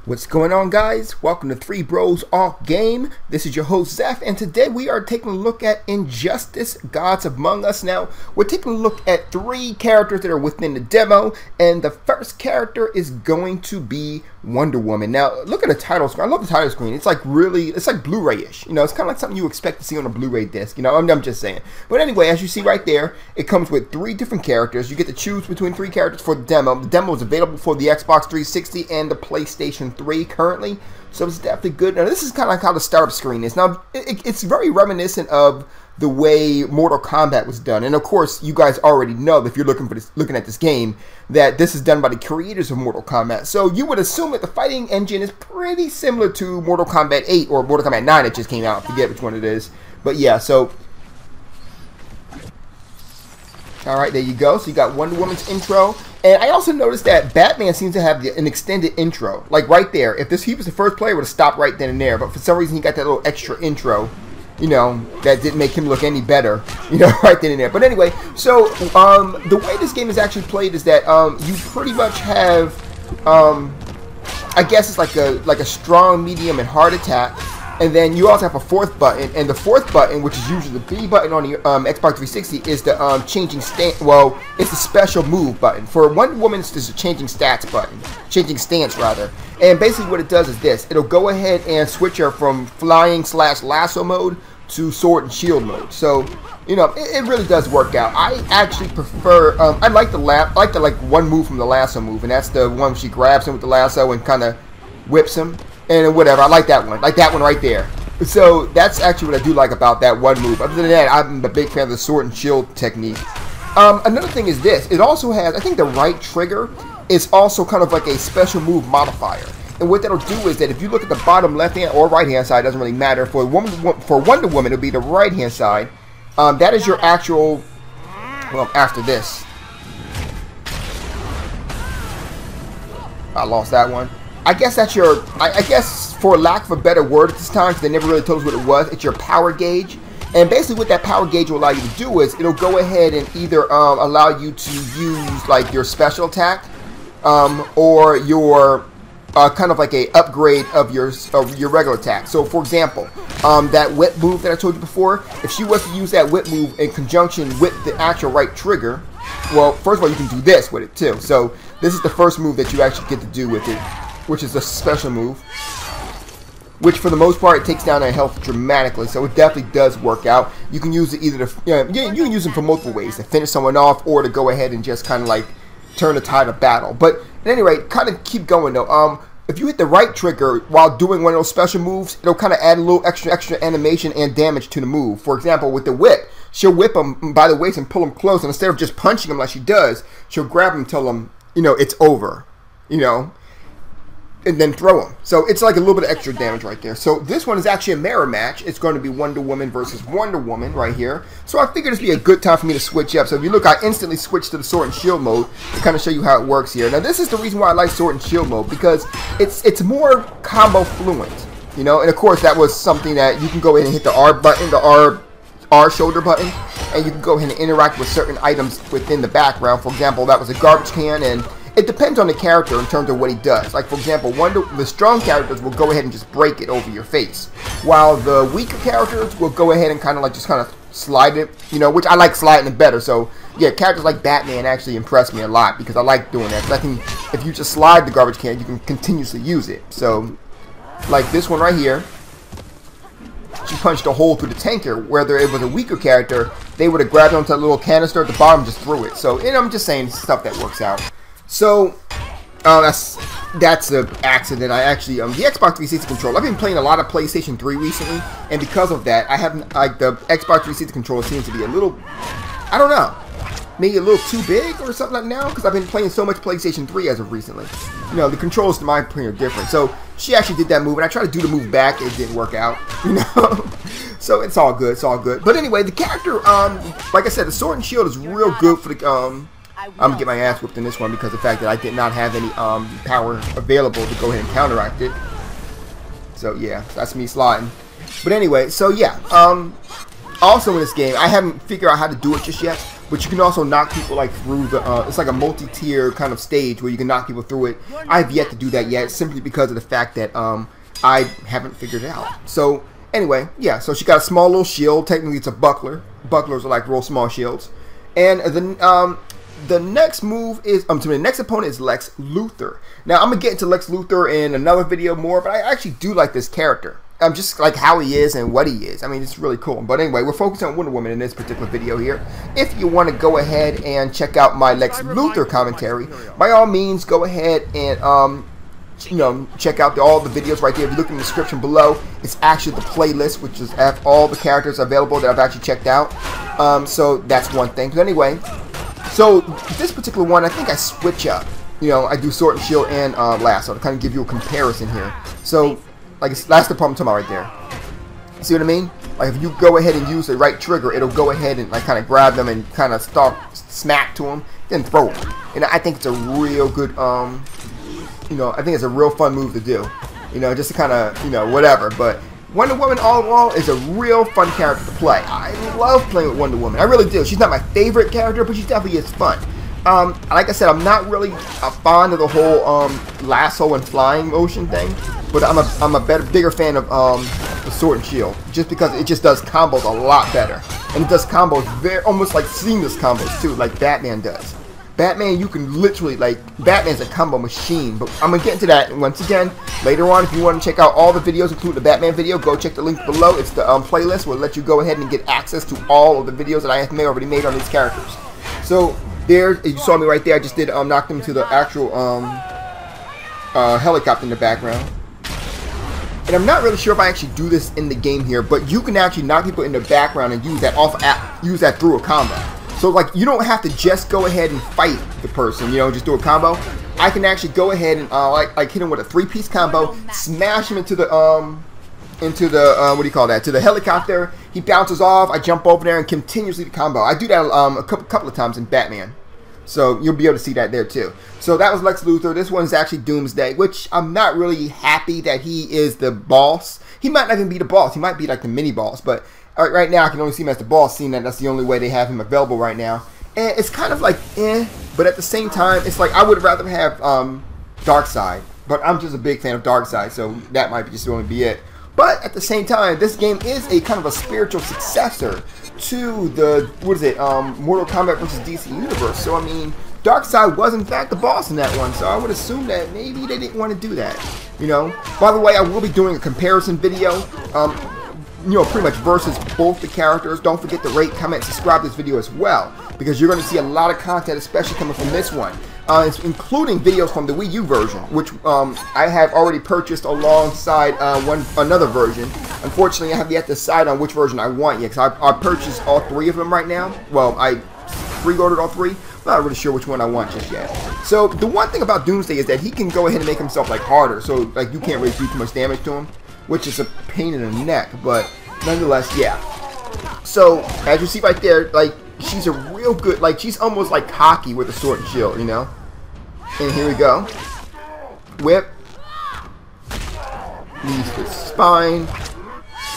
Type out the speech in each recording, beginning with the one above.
What's going on, guys? Welcome to Three Bros Off Game. This is your host Zeph, and today we are taking a look at Injustice: Gods Among Us. Now, we're taking a look at three characters that are within the demo, and the first character is going to be Wonder Woman. Now, look at the title screen. I love the title screen. It's like it's like Blu-ray-ish. You know, it's kind of like something you expect to see on a Blu-ray disc. You know, I'm just saying. But anyway, as you see right there, it comes with three different characters. You get to choose between three characters for the demo. The demo is available for the Xbox 360 and the PlayStation 3 currently, so it's definitely good. Now this is kind of like how the startup screen is. Now it's very reminiscent of the way Mortal Kombat was done, and of course you guys already know that if you're looking at this game that this is done by the creators of Mortal Kombat, so you would assume that the fighting engine is pretty similar to Mortal Kombat 8 or Mortal Kombat 9 that just came out. I forget which one it is, but yeah. So alright, there you go. So you got Wonder Woman's intro. And I also noticed that Batman seems to have an extended intro. Like right there. If he was the first player, it would have stopped right then and there. But for some reason, he got that little extra intro, you know, that didn't make him look any better, you know, right then and there. But anyway, so the way this game is actually played is that you pretty much have, I guess it's like a strong, medium, and hard attack. And then you also have a fourth button, and the fourth button, which is usually the B button on the Xbox 360, is the changing stance. Well, it's the special move button. For Wonder Woman, it's a changing stats button, changing stance rather. And basically, what it does is this: it'll go ahead and switch her from flying/lasso mode to sword and shield mode. So, you know, it really does work out. I actually prefer. I like the one move from the lasso move, and that's the one where she grabs him with the lasso and kind of whips him. And whatever, I like that one right there. So that's actually what I do like about that one move. Other than that, I'm a big fan of the sword and shield technique. Another thing is this: it also has, I think, the right trigger is also kind of like a special move modifier. And what that'll do is that if you look at the bottom left hand or right hand side, doesn't really matter. For Wonder Woman, it'll be the right hand side. That is your actual. Well, after this, I lost that one. I guess that's your, I guess for lack of a better word at this time, because they never really told us what it was, it's your power gauge. And basically what that power gauge will allow you to do is, it'll go ahead and either allow you to use like your special attack, or your kind of like a upgrade of your regular attack. So for example, that whip move that I told you before, if she was to use that whip move in conjunction with the actual right trigger, well, first of all, you can do this with it too. So this is the first move that you actually get to do with it, which is a special move, which for the most part it takes down their health dramatically. So it definitely does work out. You can use it either to, you can use them for multiple ways, to finish someone off or to go ahead and just kind of like turn the tide of battle. But at any rate, kind of keep going though. If you hit the right trigger while doing one of those special moves, it'll kind of add a little extra animation and damage to the move. For example, with the whip, she'll whip him by the waist and pull him close, and instead of just punching him like she does, she'll grab him and tell him, you know, it's over, you know, and then throw him. So it's like a little bit of extra damage right there. So this one is actually a mirror match. It's going to be Wonder Woman versus Wonder Woman right here. So I figured this would be a good time for me to switch up. So if you look, I instantly switched to the sword and shield mode to kind of show you how it works here. Now this is the reason why I like sword and shield mode, because it's more combo fluent, you know. And of course that was something that you can go ahead and hit the R button, the R shoulder button, and you can go ahead and interact with certain items within the background. For example, that was a garbage can, and it depends on the character in terms of what he does. Like, for example, the strong characters will go ahead and just break it over your face, while the weaker characters will go ahead and kind of slide it, you know, which I like sliding it better. So, yeah, characters like Batman actually impress me a lot because I like doing that. I think if you just slide the garbage can, you can continuously use it. So, like this one right here, she punched a hole through the tanker. Whether it was a weaker character, they would have grabbed onto a little canister at the bottom and just threw it. So, and I'm just saying stuff that works out. So, that's an accident. I actually, the Xbox 360 controller, I've been playing a lot of PlayStation 3 recently, and because of that, I haven't, like, the Xbox 360 controller seems to be a little, I don't know, maybe a little too big or something like now, because I've been playing so much PlayStation 3 as of recently. You know, the controls to my opinion are different. So, she actually did that move, and I tried to do the move back, it didn't work out, you know. So, it's all good, it's all good. But anyway, the character, like I said, the sword and shield is real good for the, I'm gonna get my ass whooped in this one because of the fact that I did not have any power available to go ahead and counteract it. So yeah, that's me sliding. But anyway, so yeah, also in this game, I haven't figured out how to do it just yet, but you can also knock people like through the, it's like a multi-tier kind of stage where you can knock people through it. I've yet to do that yet, simply because of the fact that I haven't figured it out. So anyway, yeah, so she got a small little shield. Technically it's a buckler. Bucklers are like real small shields. And the next move is, the next opponent is Lex Luthor. Now, I'm going to get into Lex Luthor in another video more, but I actually do like this character. Just like how he is and what he is. I mean, it's really cool. But anyway, we're focusing on Wonder Woman in this particular video here. If you want to go ahead and check out my Lex Luthor commentary, by all means, go ahead and, you know, check out all the videos right there. If you look in the description below, it's actually the playlist, which is all the characters available that I've actually checked out. So that's one thing. But anyway, so this particular one, I think I switch up. You know, I do Sword and Shield and Lasso to kind of give you a comparison here. So, like, that's the problem I'm talking about right there. See what I mean? Like, if you go ahead and use the right trigger, it'll go ahead and like kind of grab them and kind of start smack to them, then throw them. And I think it's a real good, you know, I think it's a real fun move to do. You know, just to kind of, you know, whatever. But Wonder Woman, all in all, is a real fun character to play. I love playing with Wonder Woman. I really do. She's not my favorite character, but she definitely is fun. Like I said, I'm not really fond of the whole lasso and flying motion thing, but I'm a bigger fan of the Sword and Shield, just because it just does combos a lot better, and it does combos almost like seamless combos too, like Batman does. Batman, you can literally, like, Batman's a combo machine, but I'm gonna get into that once again later on. If you want to check out all the videos, including the Batman video, go check the link below. It's the playlist. We'll let you go ahead and get access to all of the videos that I have already made on these characters. So there, you saw me right there. I just did knock them to the actual helicopter in the background. And I'm not really sure if I actually do this in the game here, but you can actually knock people in the background and use that through a combo. So like, you don't have to just go ahead and fight the person, you know, just do a combo. I can actually go ahead and like hit him with a 3-piece combo, smash him into the what do you call that? To the helicopter. He bounces off. I jump over there and continuously the combo. I do that a couple of times in Batman, so you'll be able to see that there too. So that was Lex Luthor. This one's actually Doomsday, which I'm not really happy that he is the boss. He might not even be the boss. He might be like the mini boss, but right now I can only see him as the boss, seeing that that's the only way they have him available right now. And it's kind of like but at the same time, it's like I would rather have Darkseid, but I'm just a big fan of Darkseid, so that might just only be it. But at the same time, this game is a kind of a spiritual successor to the, what is it, Mortal Kombat vs. DC Universe. So, I mean, Darkseid was, in fact, the boss in that one. So, I would assume that maybe they didn't want to do that, you know. By the way, I will be doing a comparison video, you know, pretty much versus both the characters. Don't forget to rate, comment, subscribe to this video as well, because you're going to see a lot of content, especially coming from this one. Including videos from the Wii U version, which I have already purchased alongside another version. Unfortunately, I have yet to decide on which version I want yet, because I purchased all 3 of them right now. Well, I pre-ordered all 3. I'm not really sure which one I want just yet. So the one thing about Doomsday is that he can go ahead and make himself like harder, so like you can't really do too much damage to him, which is a pain in the neck, but nonetheless, yeah. So as you see right there, like, she's a real good, like, she's almost like cocky with the Sword and Shield, you know. And here we go. Whip. Knees to the spine.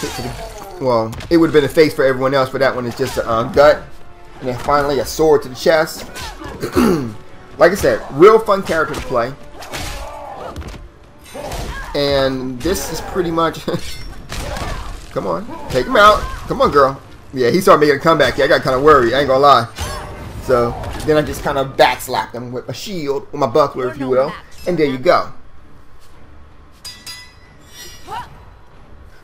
Hit to the, well, it would have been a face for everyone else, but that one is just a gut. And then finally a sword to the chest. Like I said, real fun character to play. And this is pretty much come on, take him out. Come on, girl. Yeah, he started making a comeback. Yeah, I got kind of worried. I ain't gonna lie. So then I just kind of backslapped him with a shield, with my buckler, if you will, and there you go.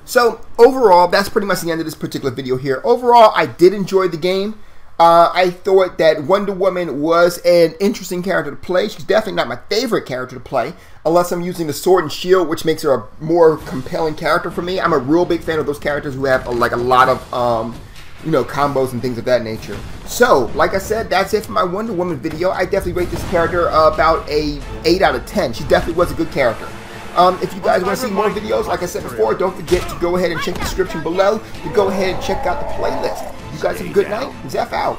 So overall, that's pretty much the end of this particular video here. Overall, I did enjoy the game. I thought that Wonder Woman was an interesting character to play. She's definitely not my favorite character to play, unless I'm using the Sword and Shield, which makes her a more compelling character for me. I'm a real big fan of those characters who have like a lot of you know, combos and things of that nature. So, like I said, that's it for my Wonder Woman video. I definitely rate this character about a 8 out of 10. She definitely was a good character. If you guys want to see more videos, like I said before, don't forget to go ahead and check the description below to go ahead and check out the playlist. You guys have a good night. Zeph out.